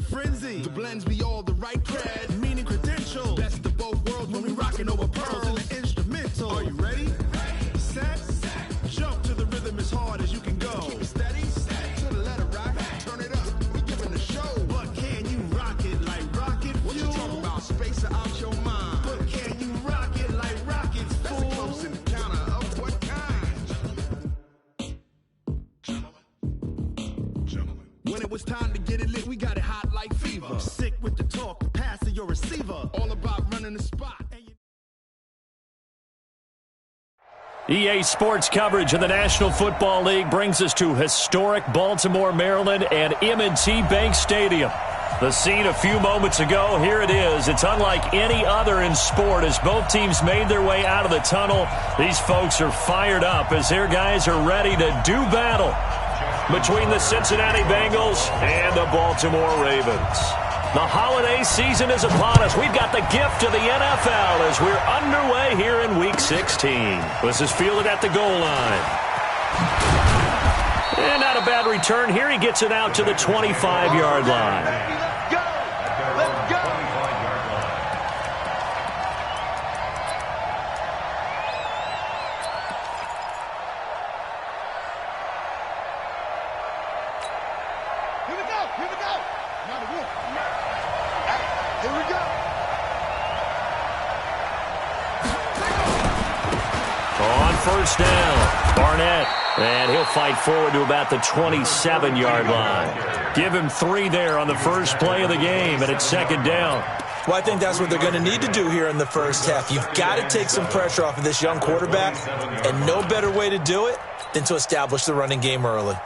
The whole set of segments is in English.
frenzy. The blends be all the right cred, meaning credential. Best of both worlds when we rockin' over pearls in the instrumental. Are you ready? Set. Jump to the rhythm as hard as you can go. Keep it steady. To the letter right. Turn it up. We giving the show. But can you rock it like rocket fuel? What you talking about? Space out your mind. But can you rock it like rockets, fool? That's a close encounter of what kind? Gentlemen. When it was time to get it lit, we got it hot like fever. Sick with the talk, passing your receiver. All about running the spot. EA Sports coverage of the National Football League brings us to historic Baltimore, Maryland, and M&T Bank Stadium. The scene a few moments ago, here it is. It's unlike any other in sport as both teams made their way out of the tunnel. These folks are fired up as their guys are ready to do battle between the Cincinnati Bengals and the Baltimore Ravens. The holiday season is upon us. We've got the gift of the NFL as we're underway here in Week 16. This is fielded at the goal line. And not a bad return here. He gets it out to the 25-yard line. Let's go! Let's go! Here we go! Here we go! Now the wolf. Here we go! On first down, Barnett. And he'll fight forward to about the 27-yard line. Give him 3 there on the first play of the game, and it's second down. Well, I think that's what they're going to need to do here in the first half. You've got to take some pressure off of this young quarterback, and no better way to do it than to establish the running game early.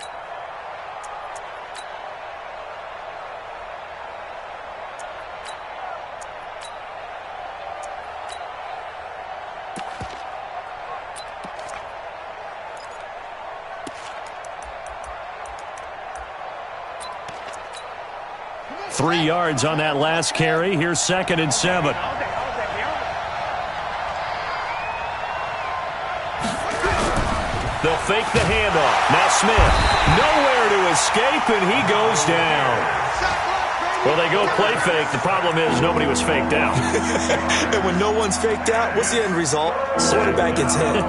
Three yards on that last carry. Here's 2nd and 7. They'll fake the handoff. Now Smith, nowhere to escape, and he goes down. Well, they go play fake. The problem is nobody was faked out. And when no one's faked out, what's the end result? Quarterback gets hit.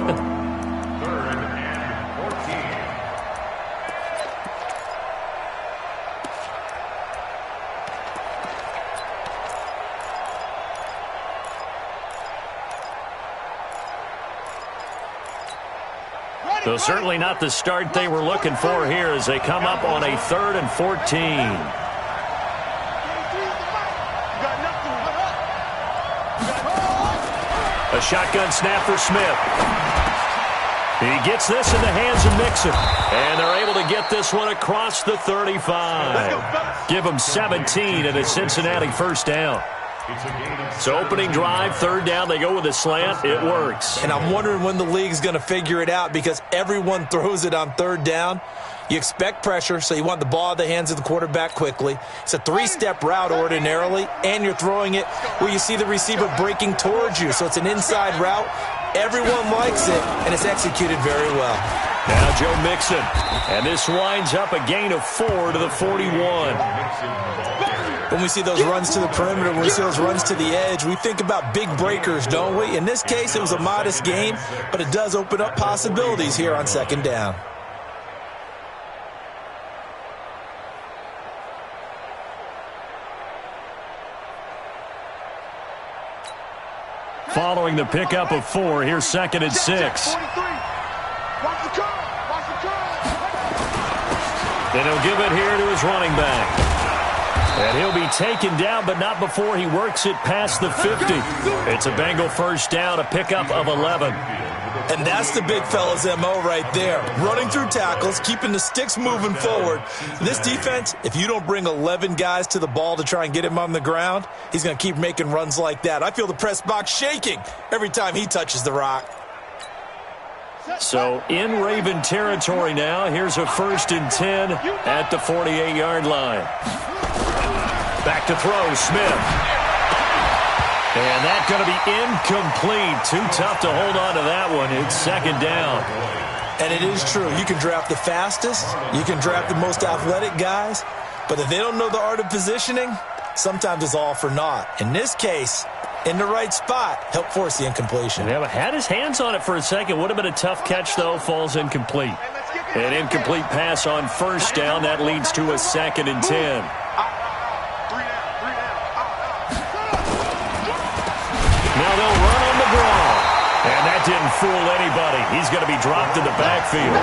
So certainly not the start they were looking for here as they come up on a 3rd and 14. A shotgun snap for Smith. He gets this in the hands of Mixon. And they're able to get this one across the 35. Give them 17 and a Cincinnati first down. So opening drive, 3rd down, they go with a slant. It works. And I'm wondering when the league's going to figure it out because everyone throws it on 3rd down. You expect pressure, so you want the ball in the hands of the quarterback quickly. It's a 3-step route ordinarily, and you're throwing it where you see the receiver breaking towards you. So it's an inside route. Everyone likes it, and it's executed very well. Now Joe Mixon. And this winds up a gain of 4 to the 41. When we see those runs to the perimeter, when we see those runs to the edge, we think about big breakers, don't we? In this case, it was a modest gain, but it does open up possibilities here on 2nd down. Following the pickup of 4, here's 2nd and 6. Then he'll give it here to his running back. And he'll be taken down, but not before he works it past the 50. It's a Bengal first down, a pickup of 11. And that's the big fella's MO right there. Running through tackles, keeping the sticks moving forward. This defense, if you don't bring 11 guys to the ball to try and get him on the ground, he's going to keep making runs like that. I feel the press box shaking every time he touches the rock. So in Raven territory now, here's a 1st and 10 at the 48-yard line. Back to throw, Smith. And that's going to be incomplete. Too tough to hold on to that one. It's 2nd down. And it is true. You can draft the fastest. You can draft the most athletic guys. But if they don't know the art of positioning, sometimes it's all for naught. In this case, in the right spot, help force the incompletion. Yeah, had his hands on it for a second. Would have been a tough catch, though. Falls incomplete. An incomplete pass on first down. That leads to a 2nd and 10. Now they'll run on the draw. And that didn't fool anybody. He's going to be dropped in the backfield.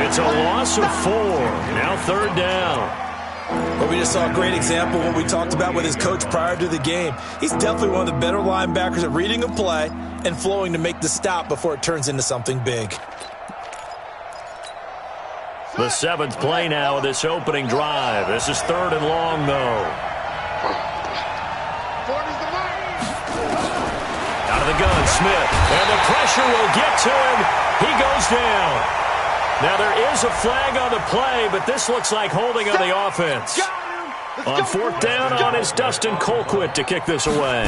It's a loss of 4. Now 3rd down. Well, we just saw a great example of what we talked about with his coach prior to the game. He's definitely one of the better linebackers at reading a play and flowing to make the stop before it turns into something big. The 7th play now of this opening drive. This is 3rd and long, though. Out of the gun, Smith. And the pressure will get to him. He goes down. Now, there is a flag on the play, but this looks like holding on the offense. On 4th down on is Dustin Colquitt to kick this away.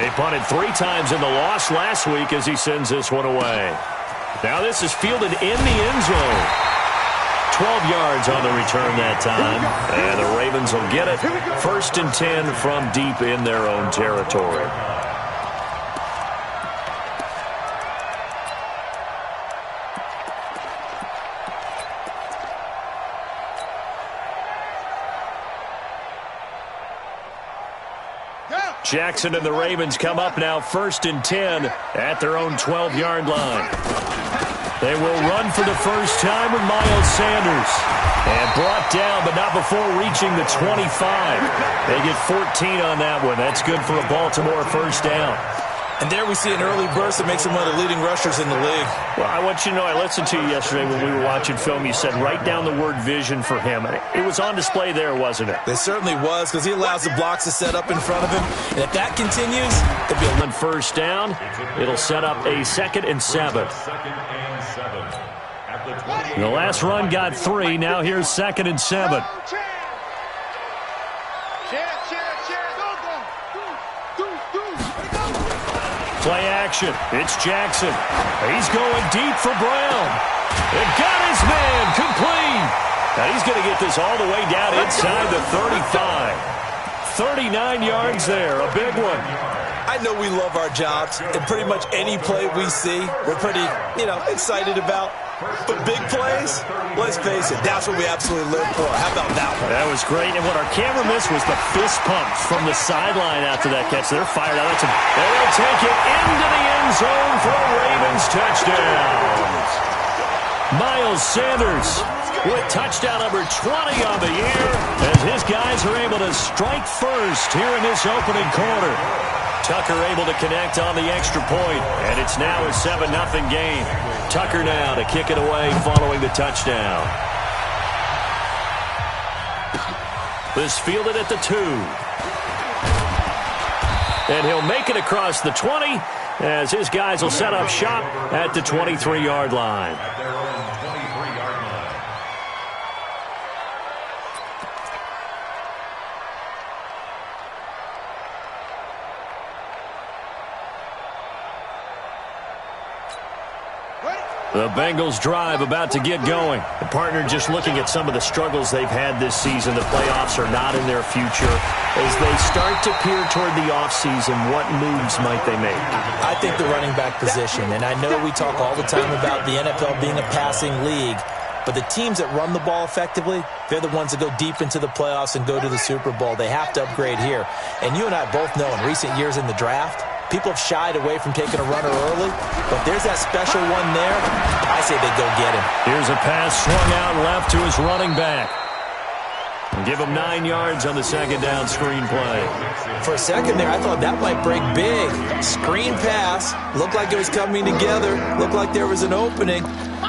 He punted 3 times in the loss last week as he sends this one away. Now this is fielded in the end zone. 12 yards on the return that time. And the Ravens will get it. 1st and 10 from deep in their own territory. Jackson and the Ravens come up now 1st and 10 at their own 12-yard line. They will run for the first time with Miles Sanders. And brought down, but not before reaching the 25. They get 14 on that one. That's good for a Baltimore first down. And there we see an early burst that makes him one of the leading rushers in the league. Well, I want you to know, I listened to you yesterday when we were watching film. You said write down the word vision for him. It was on display there, wasn't it? It certainly was, because he allows the blocks to set up in front of him. And if that continues, it'll be a first down. It'll set up a 2nd and 7. The last run got 3. Now here's 2nd and 7. Play action. It's Jackson. He's going deep for Brown. It got his man complete. Now he's going to get this all the way down inside the 35. 39 yards there. A big one. I know we love our jobs, and pretty much any play we see, we're pretty, excited about. But big plays, let's face it, that's what we absolutely live for. How about that one? That was great. And what our camera missed was the fist pumps from the sideline after that catch. They're fired out. They'll take it into the end zone for a Ravens touchdown. Miles Sanders with touchdown number 20 on the year as his guys are able to strike first here in this opening quarter. Tucker able to connect on the extra point, and it's now a 7-0 game. Tucker now to kick it away following the touchdown. This fielded at the 2. And he'll make it across the 20 as his guys will set up shop at the 23-yard line. The Bengals drive about to get going. The partner just looking at some of the struggles they've had this season. The playoffs are not in their future. As they start to peer toward the offseason, what moves might they make? I think the running back position. And I know we talk all the time about the NFL being a passing league. But the teams that run the ball effectively, they're the ones that go deep into the playoffs and go to the Super Bowl. They have to upgrade here. And you and I both know in recent years in the draft, people have shied away from taking a runner early, but there's that special one there. I say they go get him. Here's a pass swung out left to his running back. And give him 9 yards on the 2nd down screen play. For a second there, I thought that might break big. Screen pass. Looked like it was coming together. Looked like there was an opening.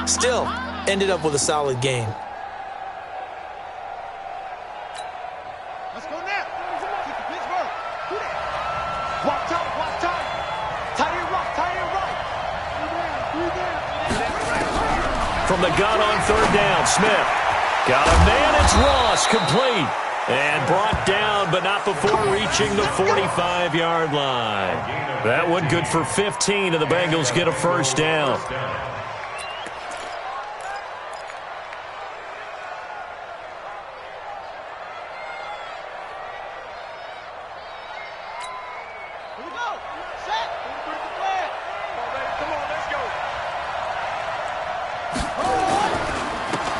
Still, ended up with a solid game. Let's go now. Pittsburgh. Walk tight, walk tight. Tight end right, tight end right. From the gun on 3rd down, Smith. Got a man, it's Ross, complete. And brought down, but not before reaching the 45-yard line. That one good for 15, and the Bengals get a first down.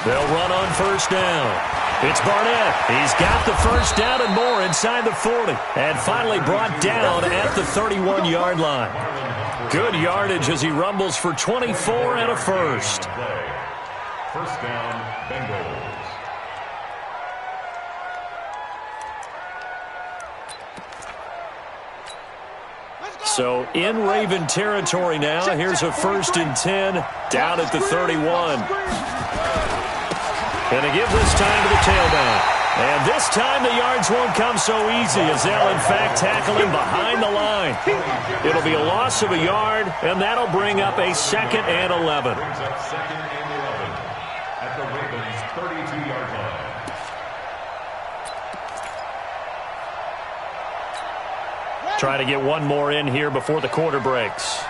They'll run on first down. It's Barnett. He's got the first down and more inside the 40. And finally brought down at the 31-yard line. Good yardage as he rumbles for 24 and a first. First down, Bengals. So in Raven territory now. Here's a 1st and 10 down at the 31. Going to give this time to the tailback. And this time the yards won't come so easy as they'll in fact tackle him behind the line. It'll be a loss of a yard, and that'll bring up a 2nd and 11. Brings up 2nd and 11 at the Ravens' 32-yard line. Try to get one more in here before the quarter breaks.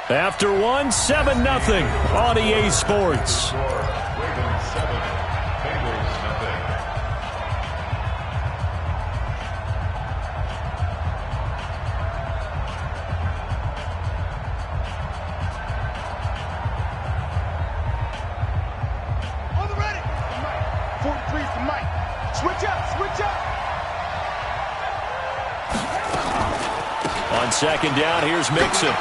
After one, 7-0 on EA Sports. Ravens 7, Bengals nothing. On the ready. 43 for Mike. Switch up, switch up. On 2nd down, here's Mixon.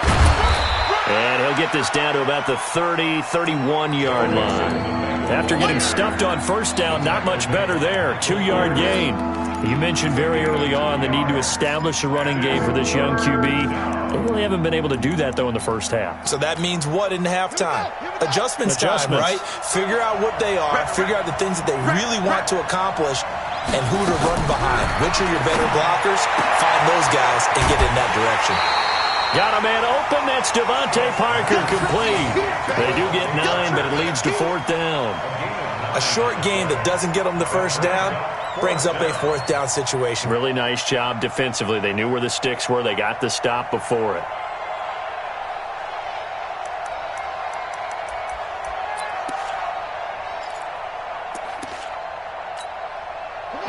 And he'll get this down to about the 30, 31-yard line. After getting stuffed on first down, not much better there. 2-yard gain. You mentioned very early on the need to establish a running game for this young QB. They really haven't been able to do that, though, in the first half. So that means what in halftime? Adjustments time, right? Figure out what they are, figure out the things that they really want to accomplish, and who to run behind. Which are your better blockers? Find those guys and get in that direction. Got a man open. That's Devontae Parker complete. They do get 9, but it leads to 4th down. A short gain that doesn't get them the first down brings up a 4th down situation. Really nice job defensively. They knew where the sticks were. They got the stop before it.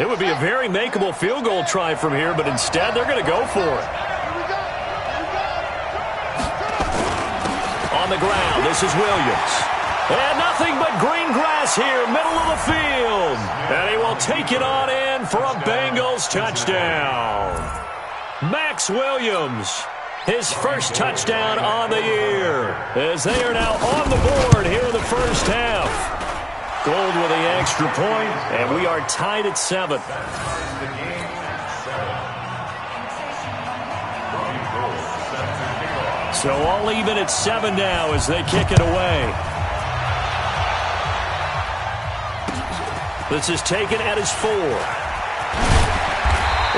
It would be a very makeable field goal try from here, but instead they're going to go for it. On the ground, this is Williams. And nothing but green grass here, middle of the field. And he will take it on in for a Bengals touchdown. Max Williams, his first touchdown on the year, as they are now on the board here in the first half. Gold with the extra point, and we are tied at 7. So all even at 7 now as they kick it away. This is taken at his 4.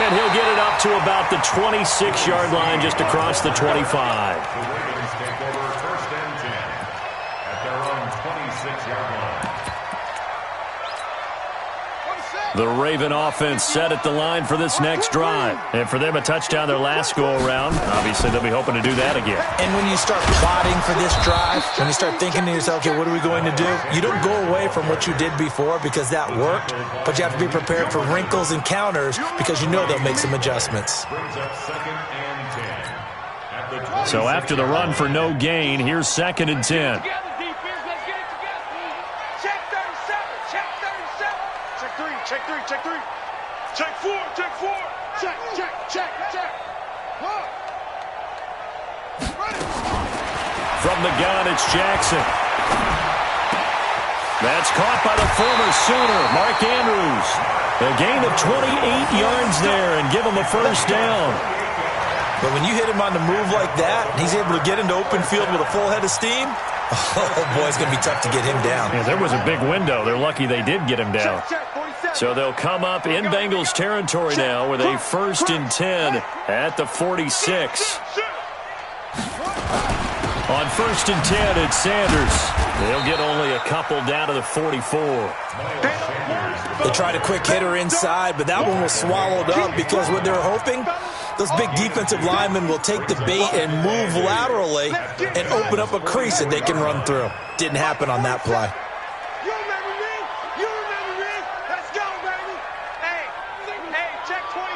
And he'll get it up to about the 26-yard line just across the 25. The Ravens take over 1st and 10 at their own 26-yard line. The Raven offense set at the line for this next drive. And for them, a touchdown their last go-around. Obviously, they'll be hoping to do that again. And when you start plotting for this drive, when you start thinking to yourself, okay, what are we going to do? You don't go away from what you did before because that worked, but you have to be prepared for wrinkles and counters because you know they'll make some adjustments. Brings up 2nd and 10. So after the run for no gain, here's 2nd and 10. Check 3. Check 4. Check. From the gun, it's Jackson. That's caught by the former Sooner, Mark Andrews. A gain of 28 yards there and give him a first down. But when you hit him on the move like that, and he's able to get into open field with a full head of steam, oh boy, it's going to be tough to get him down. Yeah, there was a big window. They're lucky they did get him down. So they'll come up in Bengals territory now with a 1st and 10 at the 46. On 1st and 10, it's Sanders. They'll get only a couple down to the 44. They tried a quick hitter inside, but that one was swallowed up because what they were hoping, those big defensive linemen will take the bait and move laterally and open up a crease that they can run through. Didn't happen on that play. You remember me? Let's go, baby. Hey, check 24.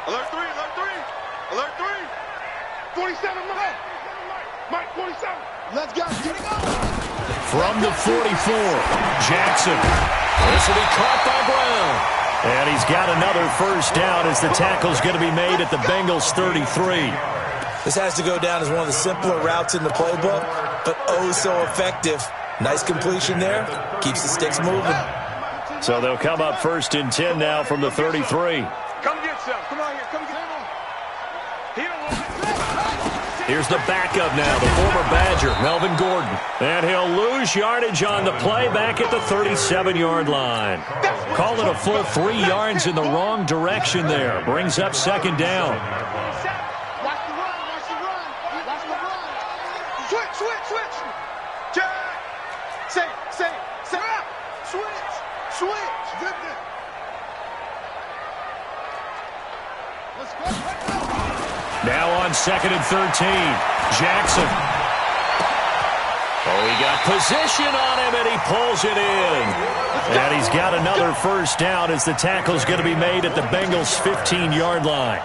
Alert 3. 47, Mike. Mike 47. Let's go. Get it go. From the 44, Jackson. This will be caught by Brown. And he's got another first down as the tackle's going to be made at the Bengals 33. This has to go down as one of the simpler routes in the playbook, but oh so effective. Nice completion there. Keeps the sticks moving. So they'll come up 1st and 10 now from the 33. Come get some. Come on here. Come get some. Here's the backup now, the former Badger, Melvin Gordon. And he'll lose yardage on the play back at the 37-yard line. Call it a full 3 yards in the wrong direction there. Brings up 2nd down. Watch the run. Watch the run. Watch the run. Switch, switch, switch. Check. Say. Switch. Switch. Good there. Let's go. Now on 2nd and 13, Jackson. Oh, he got position on him, and he pulls it in. And he's got another first down as the tackle's going to be made at the Bengals' 15-yard line.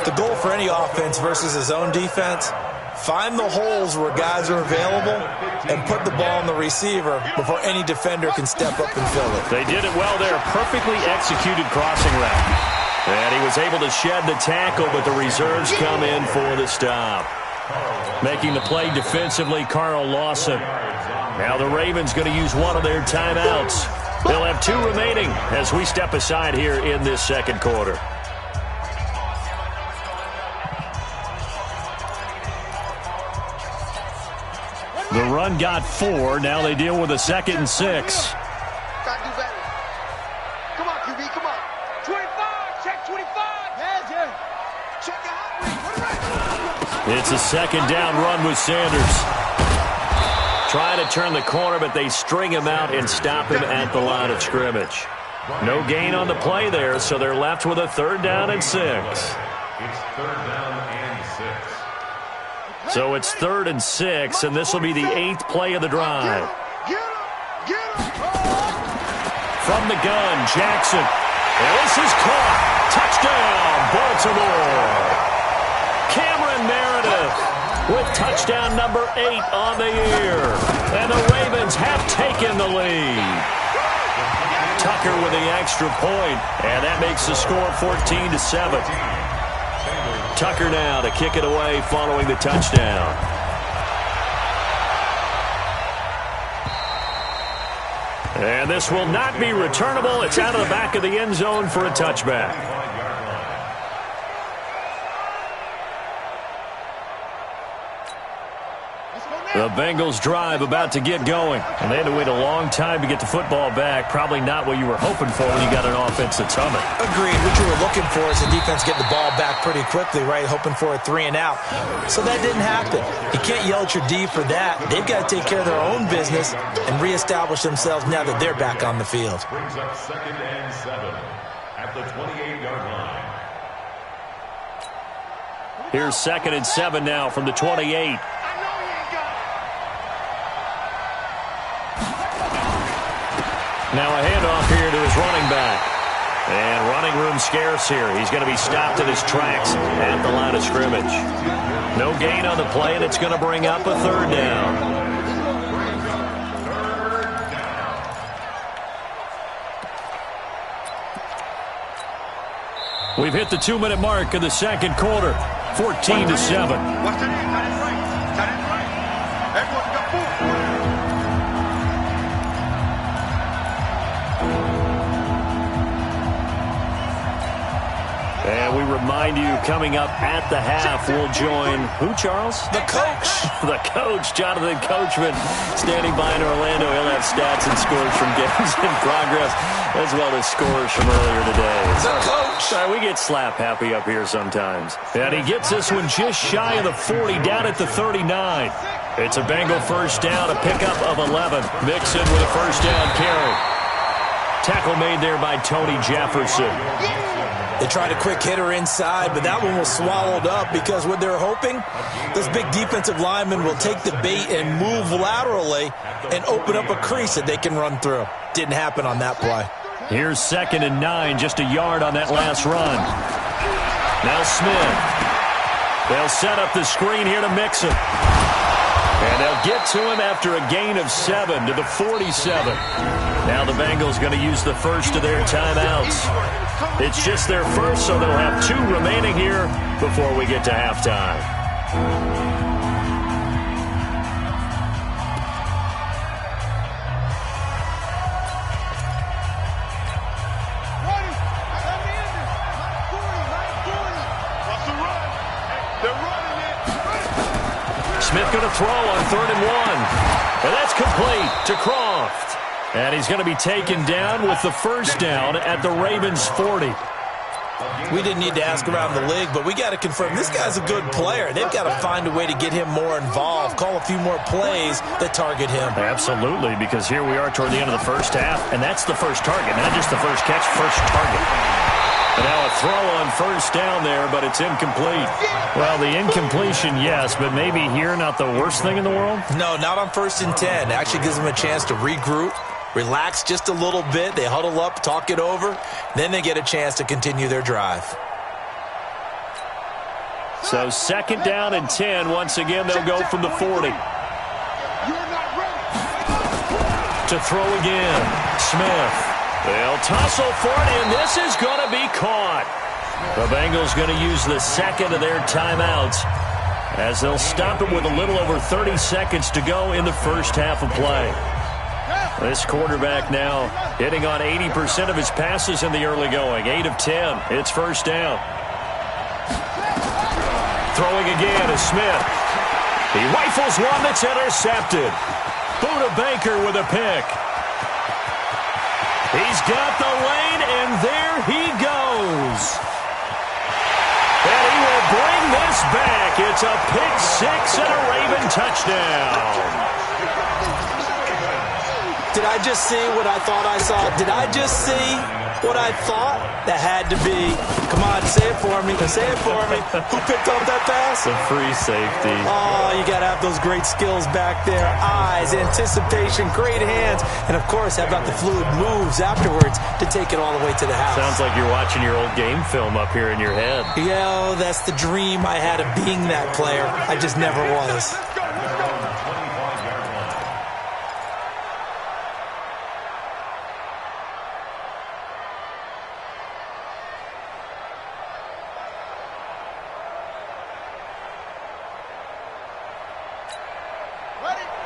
The goal for any offense versus his own defense, find the holes where guys are available and put the ball on the receiver before any defender can step up and fill it. They did it well there. Perfectly executed crossing route. And he was able to shed the tackle, but the reserves come in for the stop. Making the play defensively, Carl Lawson. Now the Ravens going to use one of their timeouts. They'll have 2 remaining as we step aside here in this 2nd quarter. The run got 4. Now they deal with a 2nd and 6. Gotta do better. Come on, QB, come on. 25, check 25. Yeah. Check your hot rate. It's a 2nd down run with Sanders. Trying to turn the corner, but they string him out and stop him at the line of scrimmage. No gain on the play there, so they're left with a 3rd down and 6. It's 3rd down and 6. So it's 3rd and 6, and this will be the 8th play of the drive. Get him. From the gun, Jackson. And this is caught. Touchdown, Baltimore. Cameron Meredith with touchdown number 8 on the year. And the Ravens have taken the lead. Tucker with the extra point, and that makes the score 14-7. Tucker now to kick it away following the touchdown. And this will not be returnable. It's out of the back of the end zone for a touchback. The Bengals drive about to get going. And they had to wait a long time to get the football back. Probably not what you were hoping for when you got an offense that's humming. Agreed. What you were looking for is the defense getting the ball back pretty quickly, right? Hoping for a 3 and out. So that didn't happen. You can't yell at your D for that. They've got to take care of their own business and reestablish themselves now that they're back on the field. Brings up 2nd and 7 at the 28-yard line. Here's 2nd and 7 now from the 28. Now a handoff here to his running back. And running room scarce here. He's going to be stopped in his tracks at the line of scrimmage. No gain on the play, and it's going to bring up a 3rd down. We've hit the 2-minute mark of the 2nd quarter. 14-7. Watch that in, tight end right. Everyone got 4. And we remind you, coming up at the half, we'll join who, Charles? The coach. The coach, Jonathan Coachman, standing by in Orlando. He'll have stats and scores from games in progress, as well as scores from earlier today. The coach. Sorry, we get slap happy up here sometimes. And he gets this one just shy of the 40, down at the 39. It's a Bengal first down, a pickup of 11. Mixon with a first down carry. Tackle made there by Tony Jefferson. They tried a quick hitter inside, but that one was swallowed up because what they're hoping, this big defensive lineman will take the bait and move laterally and open up a crease that they can run through. Didn't happen on that play. Here's 2nd and 9, just a yard on that last run. Now Smith. They'll set up the screen here to Mixon. And they'll get to him after a gain of 7 to the 47. Now the Bengals going to use the first of their timeouts. It's just their first, so they'll have 2 remaining here before we get to halftime. Smith going to throw on 3rd and 1. And that's complete to Croft. And he's going to be taken down with the first down at the Ravens' 40. We didn't need to ask around the league, but we got to confirm this guy's a good player. They've got to find a way to get him more involved, call a few more plays that target him. Absolutely, because here we are toward the end of the first half, and that's the first target, not just the first catch, first target. And now a throw on first down there, but it's incomplete. Well, the incompletion, yes, but maybe here not the worst thing in the world? No, not on 1st and 10. It actually gives them a chance to regroup, relax just a little bit. They huddle up, talk it over. Then they get a chance to continue their drive. So 2nd down and 10. Once again, they'll go from the 40. To throw again. Smith. They'll tussle for it, and this is going to be caught. The Bengals going to use the second of their timeouts as they'll stop it with a little over 30 seconds to go in the first half of play. This quarterback now hitting on 80% of his passes in the early going. 8 of 10. It's first down. Throwing again is Smith. He rifles one that's intercepted. Buda Baker with a pick. He's got the lane, and there he goes. And he will bring this back. It's a pick 6 and a Raven touchdown. Did I just see what I thought I saw? Did I just see what I thought? That had to be. Come on, say it for me. Say it for me. Who picked up that pass? The free safety. Oh, you got to have those great skills back there. Eyes, anticipation, great hands. And, of course, how about the fluid moves afterwards to take it all the way to the house? Sounds like you're watching your old game film up here in your head. Yeah, that's the dream I had of being that player. I just never was.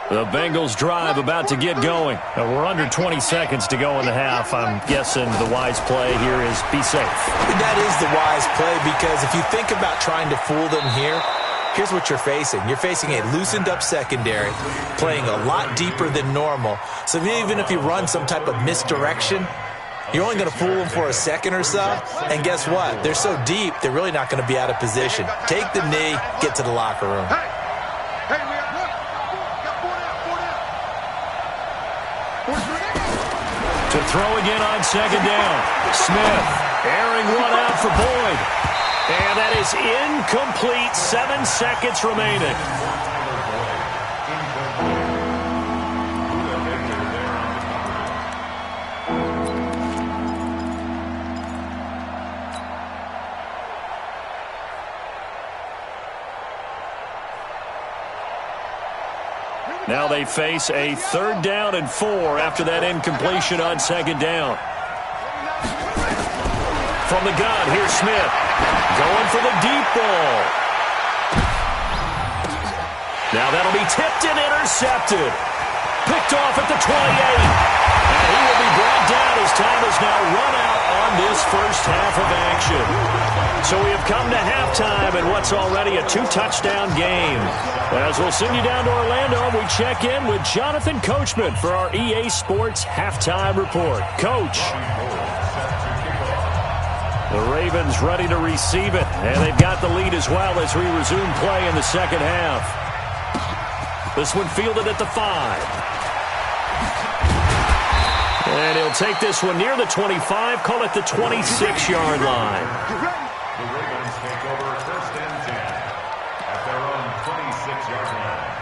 The Bengals drive about to get going. We're under 20 seconds to go in the half. I'm guessing the wise play here is be safe. That is the wise play, because if you think about trying to fool them here, here's what you're facing. You're facing a loosened up secondary, playing a lot deeper than normal. So even if you run some type of misdirection, you're only going to fool them for a second or so. And guess what? They're so deep, they're really not going to be out of position. Take the knee, get to the locker room. To throw again on 2nd down. Smith airing one out for Boyd. And that is incomplete. 7 seconds remaining. Now they face a 3rd down and 4 after that incompletion on 2nd down. From the gun, here's Smith. Going for the deep ball. Now that'll be tipped and intercepted. Picked off at the 28. And he will be brought down as time has now run out on this first half of action. So we have come to halftime in what's already a 2-touchdown game. As we'll send you down to Orlando, we check in with Jonathan Coachman for our EA Sports Halftime Report. Coach. The Ravens ready to receive it, and they've got the lead as well as we resume play in the second half. This one fielded at the 5. And he'll take this one near the 25, call it the 26-yard line. The Ravens take over 1st and 10 at their own 26-yard line.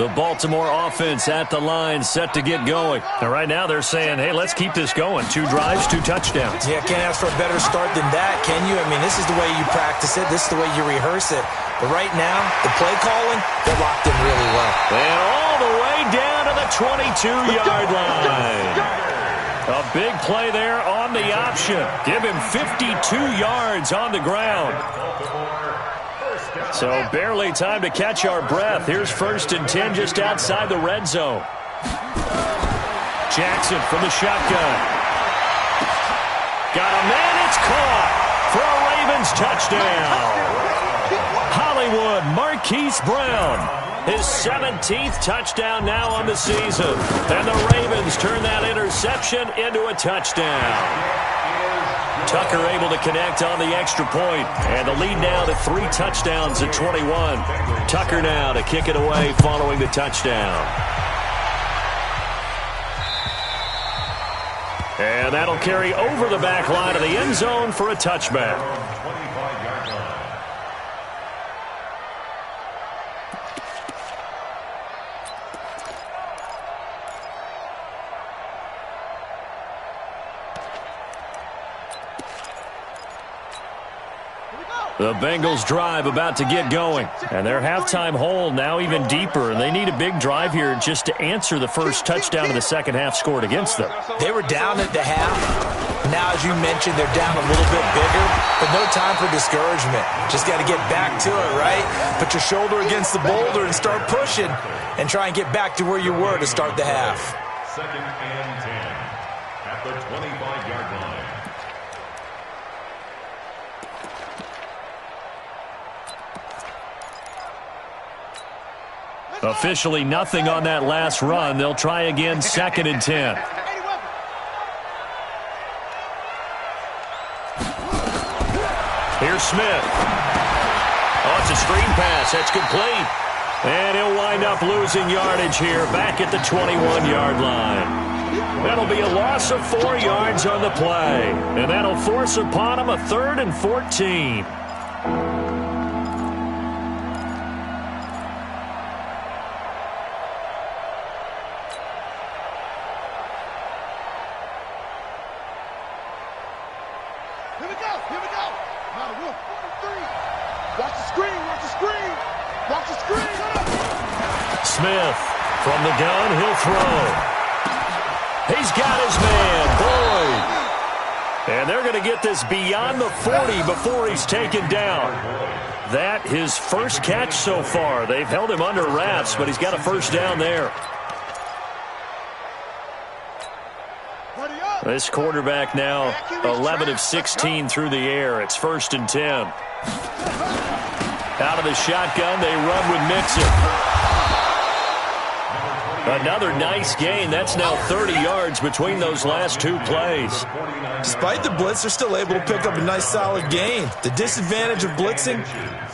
The Baltimore offense at the line, set to get going. And right now they're saying, hey, let's keep this going. 2 drives, 2 touchdowns. Yeah, can't ask for a better start than that, can you? I mean, this is the way you practice it. This is the way you rehearse it. But right now, the play calling, they're locked in really well. And all the way down to the 22-yard line. A big play there on the option. Give him 52 yards on the ground. So barely time to catch our breath. Here's 1st and 10 just outside the red zone. Jackson from the shotgun. Got a man. It's caught for a Ravens touchdown. Hollywood Marquise Brown. His 17th touchdown now on the season. And the Ravens turn that interception into a touchdown. Tucker able to connect on the extra point. And the lead now to 3 touchdowns at 21. Tucker now to kick it away following the touchdown. And that'll carry over the back line of the end zone for a touchback. The Bengals drive about to get going. And their halftime hole now even deeper. And they need a big drive here just to answer the first touchdown of the second half scored against them. They were down at the half. Now, as you mentioned, they're down a little bit bigger. But no time for discouragement. Just got to get back to it, right? Put your shoulder against the boulder and start pushing. And try and get back to where you were to start the half. 2nd and 10 at the 25-yard line. Officially nothing on that last run. They'll try again 2nd and 10. Here's Smith. Oh, it's a screen pass. That's complete. And he'll wind up losing yardage here back at the 21-yard line. That'll be a loss of 4 yards on the play. And that'll force upon him a 3rd and 14. Smith from the gun, he'll throw. He's got his man, Boyd. And they're going to get this beyond the 40 before he's taken down. That his first catch so far. They've held him under wraps, but he's got a first down there. This quarterback now 11 of 16 through the air. It's 1st and 10. Out of the shotgun, they run with Mixon. Another nice gain. That's now 30 yards between those last 2 plays. Despite the blitz, they're still able to pick up a nice solid gain. The disadvantage of blitzing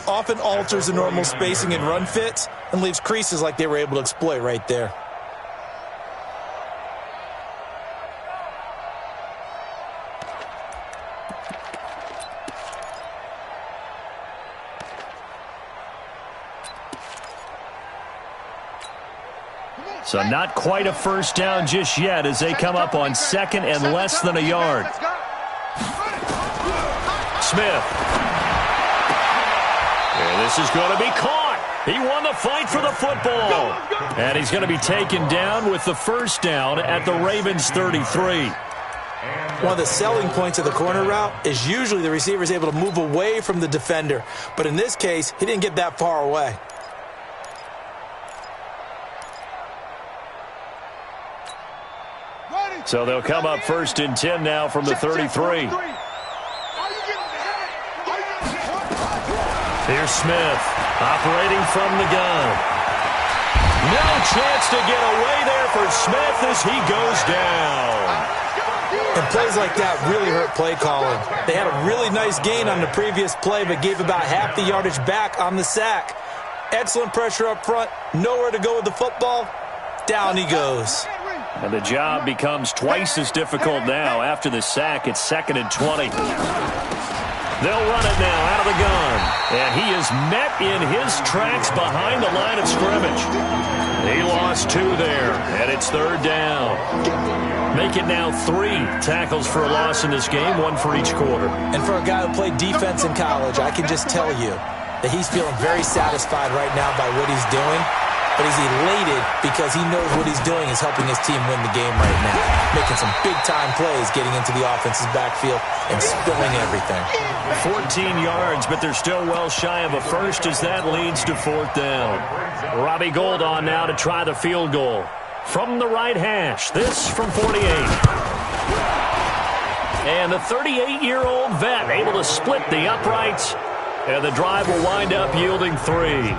often alters the normal spacing and run fits and leaves creases like they were able to exploit right there. So not quite a first down just yet as they come up on 2nd and less than a yard. Smith. And this is going to be caught. He won the fight for the football. And he's going to be taken down with the first down at the Ravens 33. One of the selling points of the corner route is usually the receiver is able to move away from the defender. But in this case, he didn't get that far away. So they'll come up 1st and 10 now from the 33. Here's Smith operating from the gun. No chance to get away there for Smith as he goes down. And plays like that really hurt play calling. They had a really nice gain on the previous play, but gave about half the yardage back on the sack. Excellent pressure up front. Nowhere to go with the football. Down he goes. And the job becomes twice as difficult now after the sack. It's 2nd and 20. They'll run it now out of the gun. And he is met in his tracks behind the line of scrimmage. He lost 2 there, and it's 3rd down. Make it now 3 tackles for a loss in this game, 1 for each quarter. And for a guy who played defense in college, I can just tell you that he's feeling very satisfied right now by what he's doing. But he's elated because he knows what he's doing is helping his team win the game right now. Making some big-time plays, getting into the offense's backfield and spilling everything. 14 yards, but they're still well shy of a first as that leads to 4th down. Robbie Gould on now to try the field goal. From the right hash, this from 48. And the 38-year-old vet able to split the uprights, and the drive will wind up yielding 3.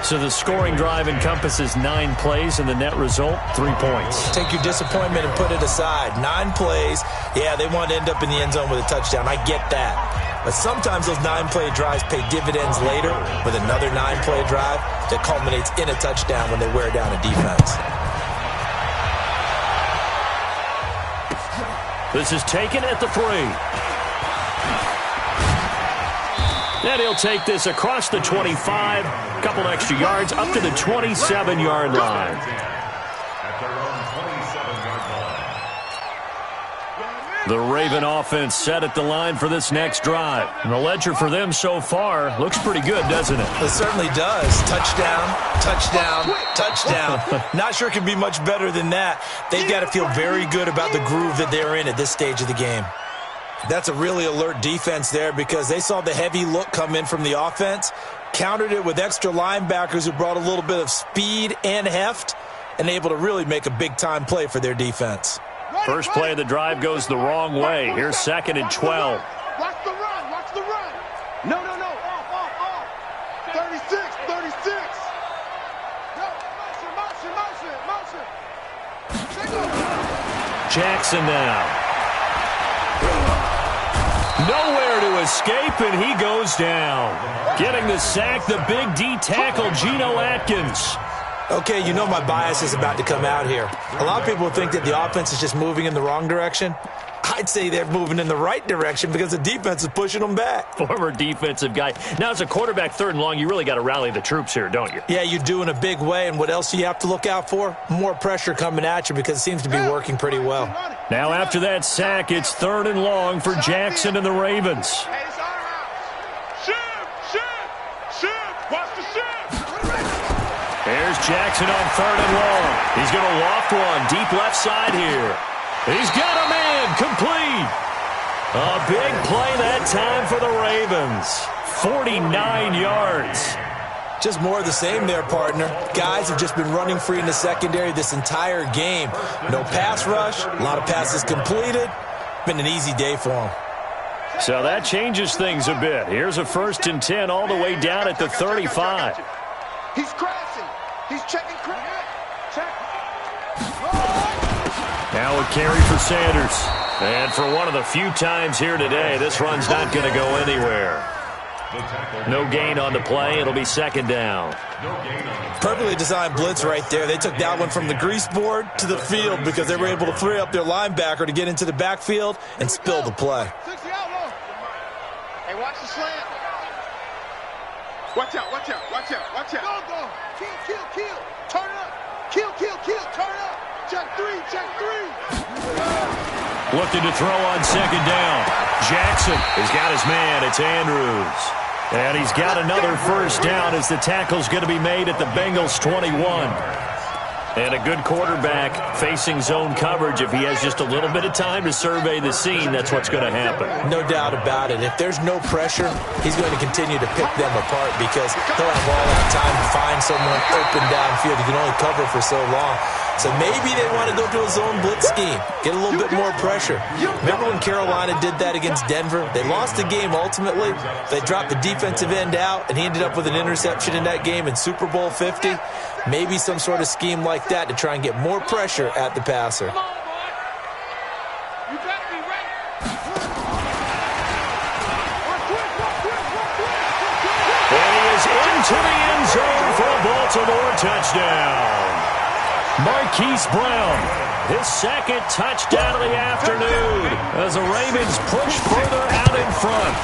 So the scoring drive encompasses 9 plays, and the net result, 3 points. Take your disappointment and put it aside. 9 plays, yeah, they want to end up in the end zone with a touchdown. I get that. But sometimes those 9-play drives pay dividends later with another 9-play drive that culminates in a touchdown when they wear down a defense. This is taken at the 3. And he'll take this across the 25, a couple extra yards, up to the 27-yard line. At their own 27-yard line. The Raven offense set at the line for this next drive. And the ledger for them so far looks pretty good, doesn't it? It certainly does. Touchdown, touchdown, touchdown. Not sure it can be much better than that. They've got to feel very good about the groove that they're in at this stage of the game. That's a really alert defense there because they saw the heavy look come in from the offense, countered it with extra linebackers who brought a little bit of speed and heft, and able to really make a big-time play for their defense. First play of the drive goes the wrong way. Here's 2nd and 12. Watch the run, watch the run. No. Off. 36. Go, motion. Jackson now. Nowhere to escape, and he goes down. Getting the sack, the big D tackle, Geno Atkins. Okay, you know my bias is about to come out here. A lot of people think that the offense is just moving in the wrong direction. I'd say they're moving in the right direction because the defense is pushing them back. Former defensive guy. Now, as a quarterback 3rd and long, you really got to rally the troops here, don't you? Yeah, you do in a big way, and what else do you have to look out for? More pressure coming at you because it seems to be working pretty well. Now, after that sack, it's 3rd and long for Jackson and the Ravens. Hey, it's our house. Shift. Watch the shift. There's Jackson on 3rd and long. He's going to loft one deep left side here. He's got a man complete. A big play that time for the Ravens. 49 yards. Just more of the same there, partner. Guys have just been running free in the secondary this entire game. No pass rush, a lot of passes completed. Been an easy day for them. So that changes things a bit. Here's a 1st and 10 all the way down at the 35. He's crashing. He's checking crash. Check. Now a carry for Sanders. And for one of the few times here today, this run's not going to go anywhere. No gain on the play. It'll be 2nd down. Perfectly designed blitz right there. They took that one from the grease board to the field because they were able to free up their linebacker to get into the backfield and spill the play. Hey, watch the slant. Watch out. Go. Kill. Turn up. Kill. Turn up. Check three. Looking to throw on 2nd down. Jackson has got his man. It's Andrews. And he's got another 1st down as the tackle's going to be made at the Bengals 21. And a good quarterback facing zone coverage. If he has just a little bit of time to survey the scene, that's what's going to happen. No doubt about it. If there's no pressure, he's going to continue to pick them apart because he'll have all that time to find someone open downfield. He can only cover for so long. So maybe they want to go to a zone blitz scheme, get a little bit more pressure. Remember when Carolina did that against Denver? They lost the game ultimately. They dropped the defensive end out, and he ended up with an interception in that game in Super Bowl 50. Maybe some sort of scheme like that to try and get more pressure at the passer. You better be ready. And he is into the end zone for a Baltimore touchdown. Marquise Brown, his 2nd touchdown of the afternoon as the Ravens push further out in front.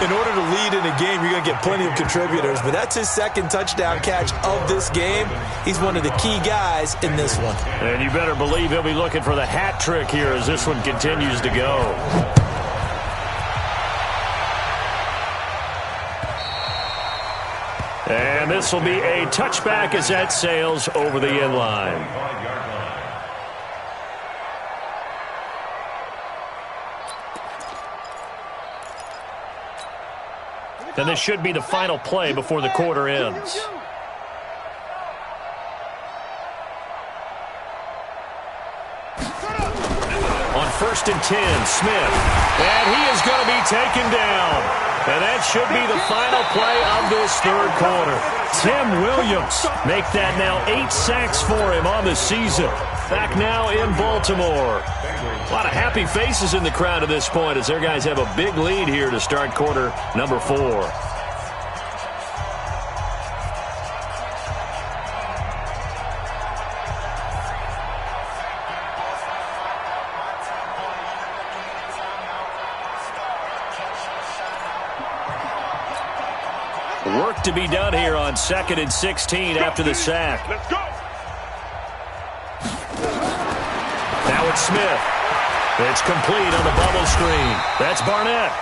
In order to lead in a game, you're going to get plenty of contributors, but that's his second touchdown catch of this game. He's one of the key guys in this one. And you better believe he'll be looking for the hat trick here as this one continues to go. And this will be a touchback as that sails over the end line. And this should be the final play before the quarter ends. On 1st and 10, Smith. And he is going to be taken down. And that should be the final play of this third quarter. Tim Williams make that now 8 sacks for him on the season. Back now in Baltimore. A lot of happy faces in the crowd at this point as their guys have a big lead here to start quarter number 4. Work to be done here on 2nd and 16 after the sack. Let's go. Now it's Smith. It's complete on the bubble screen. That's Barnett.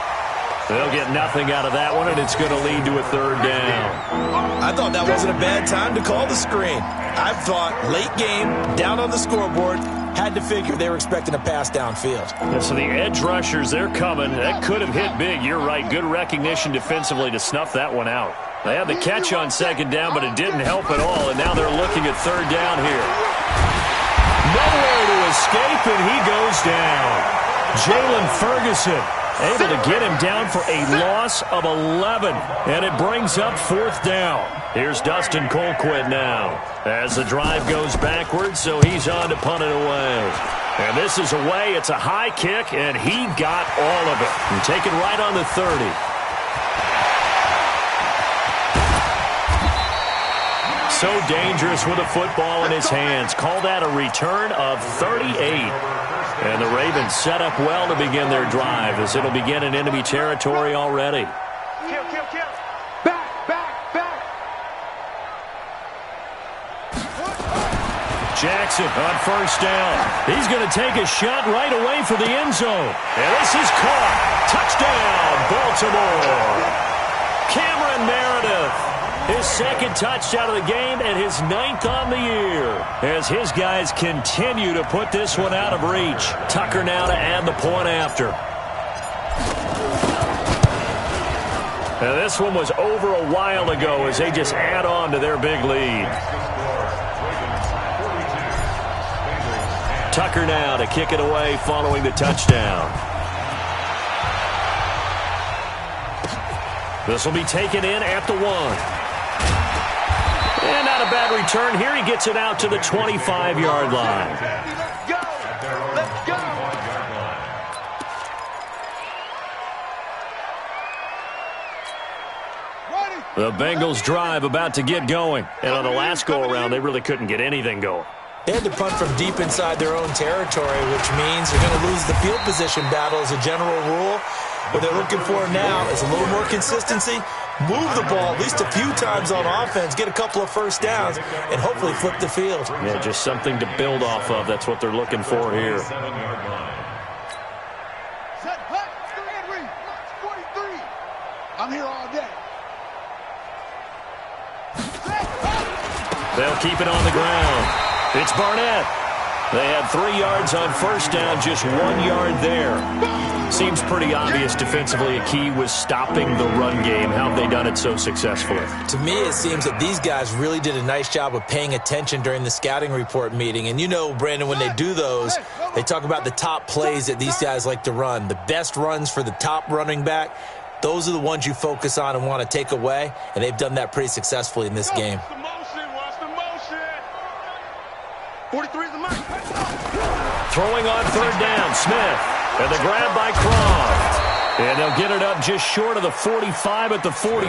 They'll get nothing out of that one, and it's going to lead to a third down. I thought that wasn't a bad time to call the screen. I thought late game, down on the scoreboard, had to figure they were expecting a pass downfield. And so the edge rushers, they're coming. That could have hit big. You're right. Good recognition defensively to snuff that one out. They had the catch on 2nd down, but it didn't help at all, and now they're looking at 3rd down here. Nowhere to escape, and he goes down. Jalen Ferguson able to get him down for a loss of 11, and it brings up 4th down. Here's Dustin Colquitt now as the drive goes backwards, so he's on to punt it away. And this is away. It's a high kick, and he got all of it. And take it right on the 30. So dangerous with a football in his hands. Call that a return of 38. And the Ravens set up well to begin their drive as it'll begin in enemy territory already. Kill, kill, kill. Back, back, back. Jackson on 1st down. He's going to take a shot right away for the end zone. And this is caught. Touchdown, Baltimore. Cameron Meredith. His 2nd touchdown of the game and his 9th on the year as his guys continue to put this one out of reach. Tucker now to add the point after. Now this one was over a while ago as they just add on to their big lead. Tucker now to kick it away following the touchdown. This will be taken in at the 1. And not a bad return here. He gets it out to the 25-yard line. Let's go. Let's go. The Bengals drive about to get going. And on the last go-around, they really couldn't get anything going. They had to punt from deep inside their own territory, which means they're going to lose the field position battle as a general rule. What they're looking for now is a little more consistency, move the ball at least a few times on offense, get a couple of 1st downs, and hopefully flip the field. Yeah, just something to build off of. That's what they're looking for here. Set, hut, stand, read. 43. I'm here all day. They'll keep it on the ground. It's Barnett. They had 3 yards on 1st down, just 1 yard there. Seems pretty obvious defensively a key was stopping the run game. How have they done it so successfully? To me, it seems that these guys really did a nice job of paying attention during the scouting report meeting. And you know, Brandon, when they do those, they talk about the top plays that these guys like to run. The best runs for the top running back, those are the ones you focus on and want to take away. And they've done that pretty successfully in this game. Watch the motion. 43 is the mark. Throwing on 3rd down, Smith. And the grab by Croft. And they'll get it up just short of the 45 at the 44.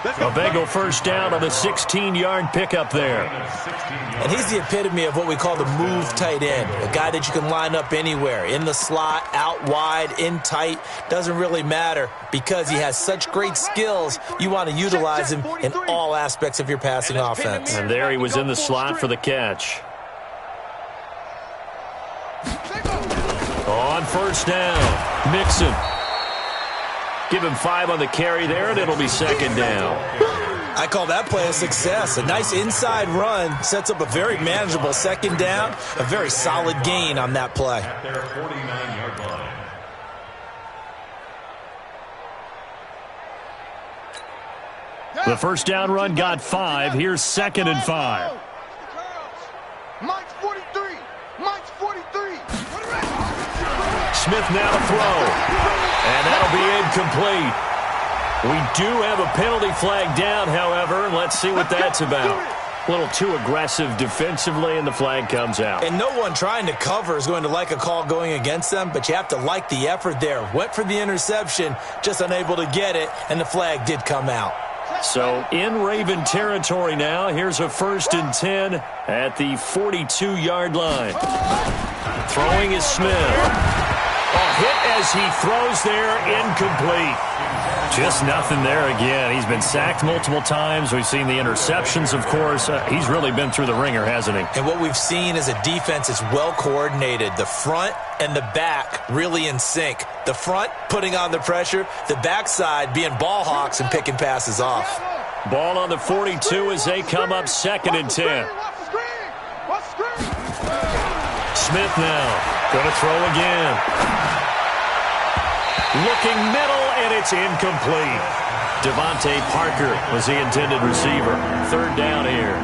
A Bengal first down on the 16-yard pickup there. And he's the epitome of what we call the move tight end, a guy that you can line up anywhere, in the slot, out wide, in tight, doesn't really matter because he has such great skills. You want to utilize him in all aspects of your passing offense. And there he was in the slot for the catch. On first down, Mixon. Give him 5 on the carry there, and it'll be second down. I call that play a success. A nice inside run sets up a very manageable second down, a very solid gain on that play. At their 49-yard line. The first down run got 5. Here's second and 5. Mike's 43. Mike's 43. Smith now to throw. And that'll be incomplete. We do have a penalty flag down, however. Let's see what that's about. A little too aggressive defensively, and the flag comes out. And no one trying to cover is going to like a call going against them, but you have to like the effort there. Went for the interception, just unable to get it, and the flag did come out. So in Raven territory now. Here's a 1st and 10 at the 42-yard line. Throwing is Smith. A hit as he throws there, incomplete. Just nothing there again. He's been sacked multiple times. We've seen the interceptions, of course. He's really been through the ringer, hasn't he? And what we've seen is a defense that's well coordinated. The front and the back really in sync. The front putting on the pressure, the backside being ball hawks and picking passes off. Ball on the 42 as they come up 2nd and 10. Smith now going to throw again. Looking middle, and it's incomplete. Devontae Parker was the intended receiver. 3rd down here.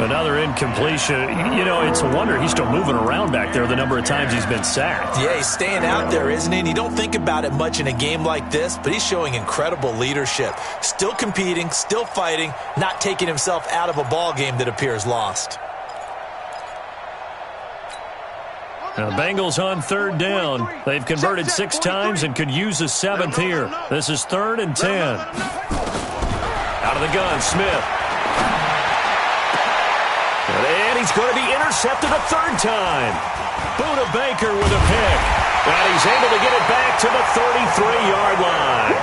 Another incompletion. You know, it's a wonder he's still moving around back there the number of times he's been sacked. Yeah, he's staying out there, isn't he? And you don't think about it much in a game like this, but he's showing incredible leadership. Still competing, still fighting, not taking himself out of a ball game that appears lost. Now, the Bengals on 3rd down. They've converted 6 times and could use a 7th here. This is 3rd and 10. Out of the gun, Smith. And he's going to be intercepted a 3rd time. Buda Baker with a pick. And he's able to get it back to the 33-yard line.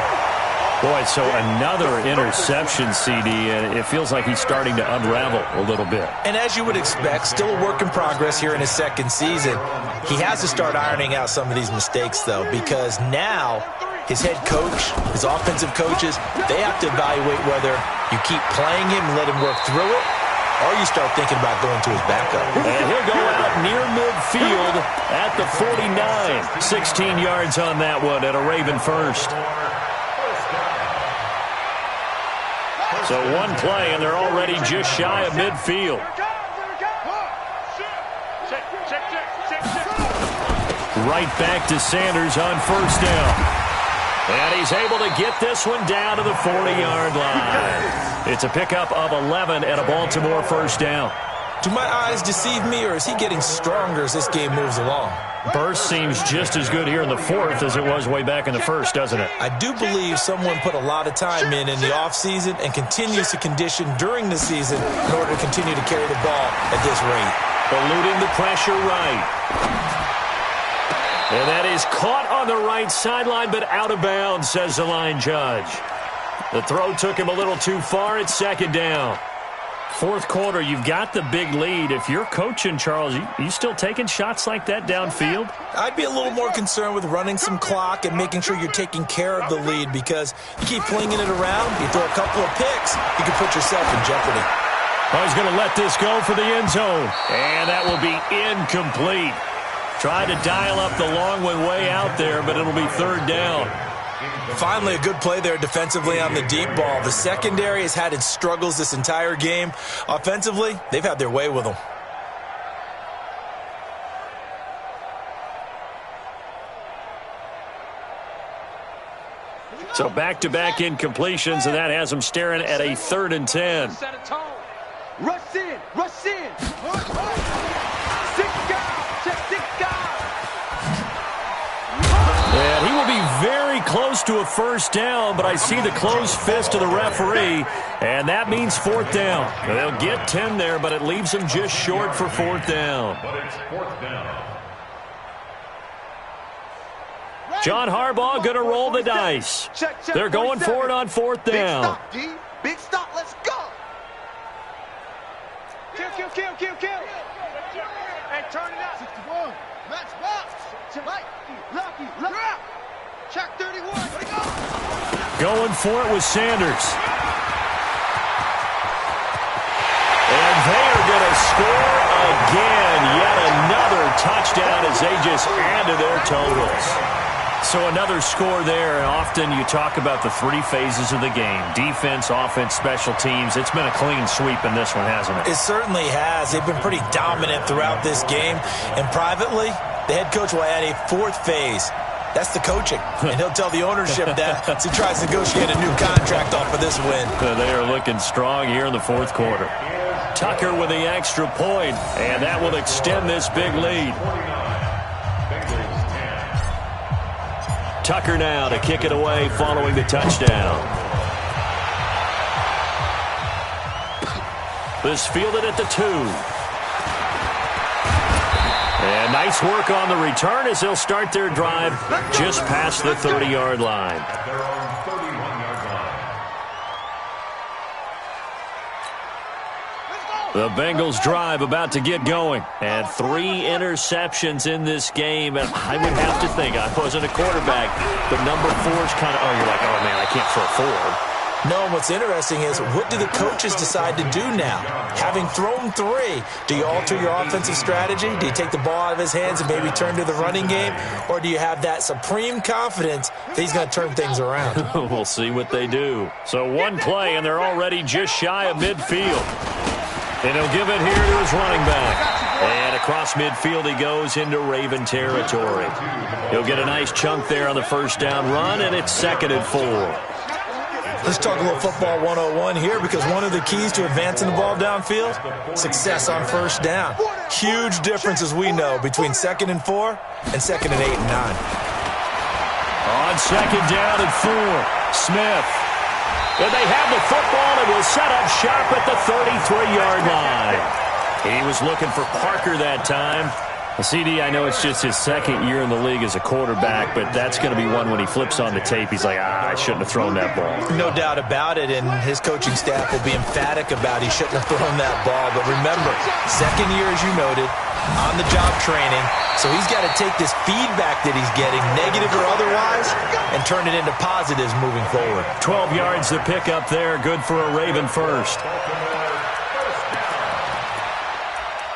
Boy, so another interception, CD, and it feels like he's starting to unravel a little bit. And as you would expect, still a work in progress here in his 2nd season. He has to start ironing out some of these mistakes, though, because now his head coach, his offensive coaches, they have to evaluate whether you keep playing him and let him work through it, or you start thinking about going to his backup. And he'll go out near midfield at the 49. 16 yards on that one at a Raven first. So one play, and they're already just shy of midfield. Right back to Sanders on 1st down. And he's able to get this one down to the 40-yard line. It's a pickup of 11 and a Baltimore 1st down. Do my eyes deceive me, or is he getting stronger as this game moves along? Burst seems just as good here in the 4th as it was way back in the 1st, doesn't it? I do believe someone put a lot of time in the offseason and continues to condition during the season in order to continue to carry the ball at this rate. Eluding the pressure right. And that is caught on the right sideline, but out of bounds, says the line judge. The throw took him a little too far. It's 2nd down. 4th quarter, you've got the big lead. If you're coaching, Charles, you still taking shots like that downfield? I'd be a little more concerned with running some clock and making sure you're taking care of the lead, because you keep flinging it around, you throw a couple of picks, you can put yourself in jeopardy. Oh, he's going to let this go for the end zone. And that will be incomplete. Tried to dial up the long one way out there, but it'll be 3rd down. Finally, a good play there defensively on the deep ball. The secondary has had its struggles this entire game. Offensively, they've had their way with them. So back-to-back incompletions, and that has them staring at a 3rd and 10. Rush in, rush in. 6 guys, check 6 guys. And he will be very close to a first down, but I see the closed fist of the referee, and that means fourth down. They'll get 10 there, but it leaves them just short for fourth down. But it's fourth down. John Harbaugh going to roll the dice. They're going for it on fourth down. Big stop, D. Big stop. Let's go. Kill. Hey, turn it up. 61. Match box. Right. Lucky. Check 31. Going for it with Sanders. And they are going to score again. Yet another touchdown as they just add to their totals. So another score there, and often you talk about the three phases of the game. Defense, offense, special teams. It's been a clean sweep in this one, hasn't it? It certainly has. They've been pretty dominant throughout this game. And privately, the head coach will add a fourth phase. That's the coaching. And he'll tell the ownership that as he tries to negotiate a new contract off of this win. They are looking strong here in the fourth quarter. Tucker with the extra point, and that will extend this big lead. Tucker now to kick it away following the touchdown. This fielded at the 2. And nice work on the return as they'll start their drive just past the 30-yard line. The Bengals drive about to get going. And 3 interceptions in this game. And I would have to think, I wasn't a quarterback, but number 4 is kind of, you're like, oh, man, I can't throw 4. No, and what's interesting is, what do the coaches decide to do now? Having thrown 3, do you alter your offensive strategy? Do you take the ball out of his hands and maybe turn to the running game? Or do you have that supreme confidence that he's going to turn things around? We'll see what they do. So one play, and they're already just shy of midfield. And he'll give it here to his running back. And across midfield he goes into Raven territory. He'll get a nice chunk there on the first down run, and it's 2nd and 4. Let's talk a little football 101 here, because one of the keys to advancing the ball downfield, success on first down. Huge difference, as we know, between 2nd and 4 and 2nd and 8 and 9. On 2nd down and 4, Smith. And they have the football and will set up shop at the 33-yard line. He was looking for Parker that time. CD, I know it's just his 2nd year in the league as a quarterback, but that's going to be one when he flips on the tape, he's like, I shouldn't have thrown that ball. No doubt about it, and his coaching staff will be emphatic about he shouldn't have thrown that ball. But remember, 2nd year, as you noted, on-the-job training, so he's got to take this feedback that he's getting, negative or otherwise, and turn it into positives moving forward. 12 yards to pick up there, good for a Raven first.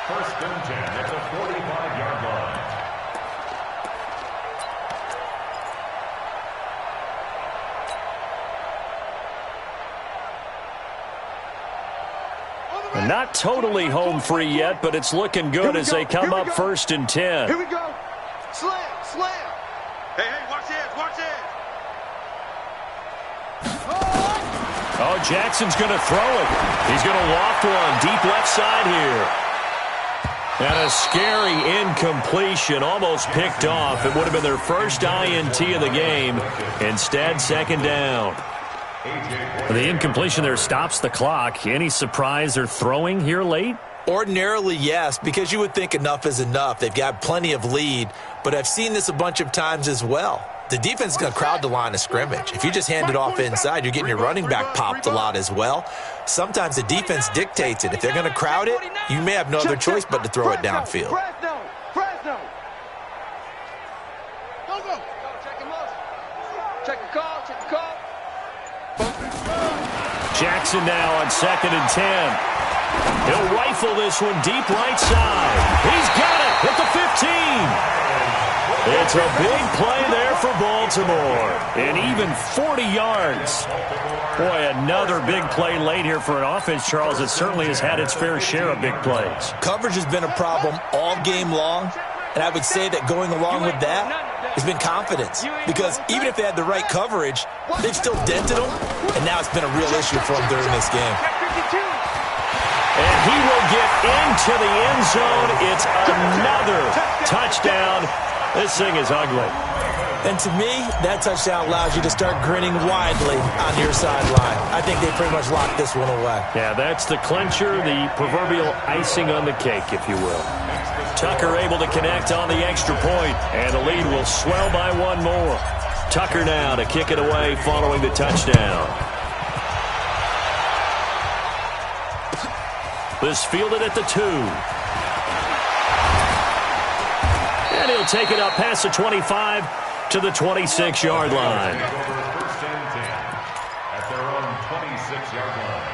First and 10 at the 45-yard line. Not totally home free yet, but it's looking good as they come up 1st and 10. Here we go. Slam. Hey, watch this. Oh, Jackson's going to throw it. He's going to loft one deep left side here. And a scary incompletion, almost picked off. It would have been their first INT of the game. Instead, 2nd down. The incompletion there stops the clock. Any surprise they're throwing here late? Ordinarily, yes, because you would think enough is enough. They've got plenty of lead, but I've seen this a bunch of times as well. The defense is going to crowd the line of scrimmage. If you just hand it off inside, you're getting your running back popped a lot as well. Sometimes the defense dictates it. If they're going to crowd it, you may have no other choice but to throw it downfield. Fresno. Go. Check the call. Jackson now on 2nd and 10. He'll rifle this one deep right side. He's got it at the 15. It's a big play there for Baltimore. And even 40 yards. Boy, another big play late here for an offense, Charles, that certainly has had its fair share of big plays. Coverage has been a problem all game long, and I would say that going along with that has been confidence. Because even if they had the right coverage, they've still dented them, and now it's been a real issue for them during this game. And he will get into the end zone. It's another touchdown. This thing is ugly. And to me, that touchdown allows you to start grinning widely on your sideline. I think they pretty much locked this one away. Yeah, that's the clincher, the proverbial icing on the cake, if you will. Tucker able to connect on the extra point, and the lead will swell by one more. Tucker now to kick it away following the touchdown. This fielded at the 2. And he'll take it up past the 25 to the 26-yard line. First and 10 at their own 26-yard line.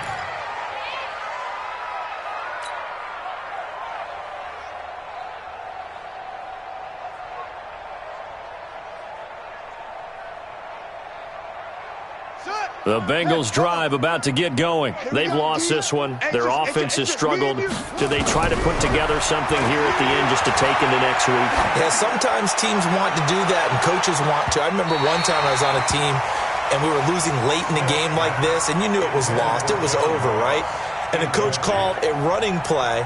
The Bengals drive about to get going. They've lost this one. Their offense has struggled. Do they try to put together something here at the end just to take into next week? Yeah, sometimes teams want to do that and coaches want to. I remember one time I was on a team and we were losing late in the game like this, and you knew it was lost. It was over, right? And the coach called a running play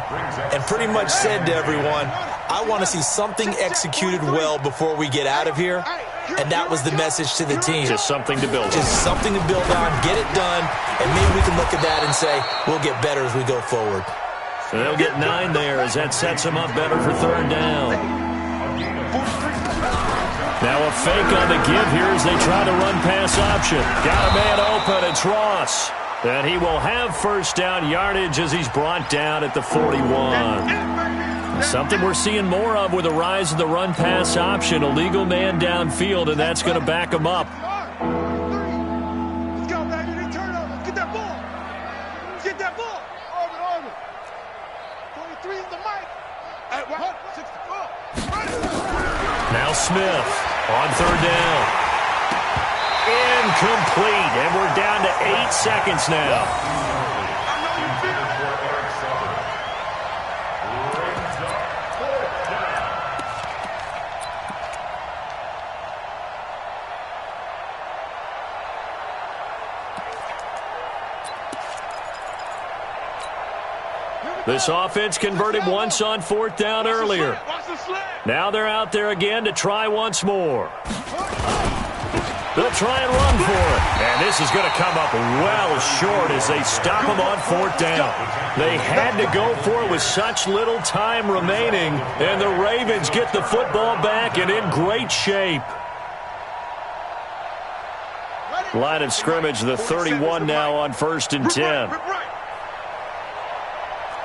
and pretty much said to everyone, I want to see something executed well before we get out of here. And that was the message to the team. Just something to build on. Just something to build on, get it done, and maybe we can look at that and say, we'll get better as we go forward. And they'll get 9 there as that sets them up better for third down. Now a fake on the give here as they try to run pass option. Got a man open, it's Ross. And he will have first down yardage as he's brought down at the 41. Something we're seeing more of with the rise of the run-pass option. A legal man downfield, and that's going to back him up. Let's go, baby. Turn over. Get that ball. Get that ball. Orbit. 23 is the mic. At 64. Now Smith on third down. Incomplete, and we're down to 8 seconds now. This offense converted once on fourth down earlier. Now they're out there again to try once more. They'll try and run for it. And this is going to come up well short as they stop him on fourth down. They had to go for it with such little time remaining. And the Ravens get the football back and in great shape. Line of scrimmage, the 31 now on first and 10.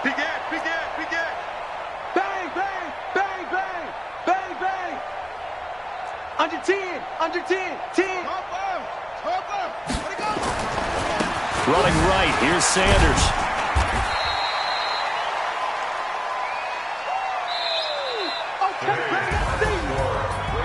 Big Ed. Bang, bang, bang, bang, bang, bang. Under 10, 10. Top up. Let it go. Running right, here's Sanders.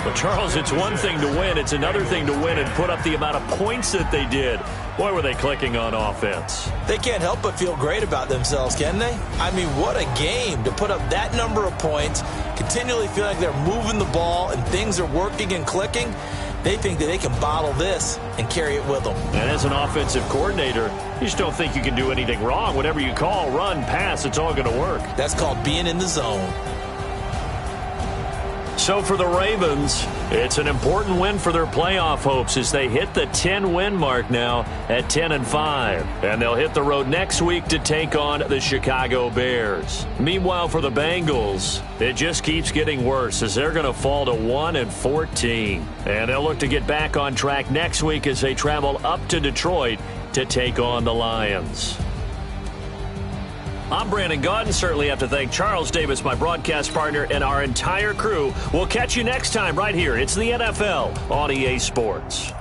Well, Charles, it's one thing to win. It's another thing to win and put up the amount of points that they did. Boy, were they clicking on offense. They can't help but feel great about themselves, can they? I mean, what a game to put up that number of points, continually feel like they're moving the ball and things are working and clicking. They think that they can bottle this and carry it with them. And as an offensive coordinator, you just don't think you can do anything wrong. Whatever you call, run, pass, it's all going to work. That's called being in the zone. So for the Ravens, it's an important win for their playoff hopes as they hit the 10-win mark now at 10-5. And they'll hit the road next week to take on the Chicago Bears. Meanwhile, for the Bengals, it just keeps getting worse as they're going to fall to 1-14. And they'll look to get back on track next week as they travel up to Detroit to take on the Lions. I'm Brandon Gaudin. Certainly have to thank Charles Davis, my broadcast partner, and our entire crew. We'll catch you next time right here. It's the NFL on EA Sports.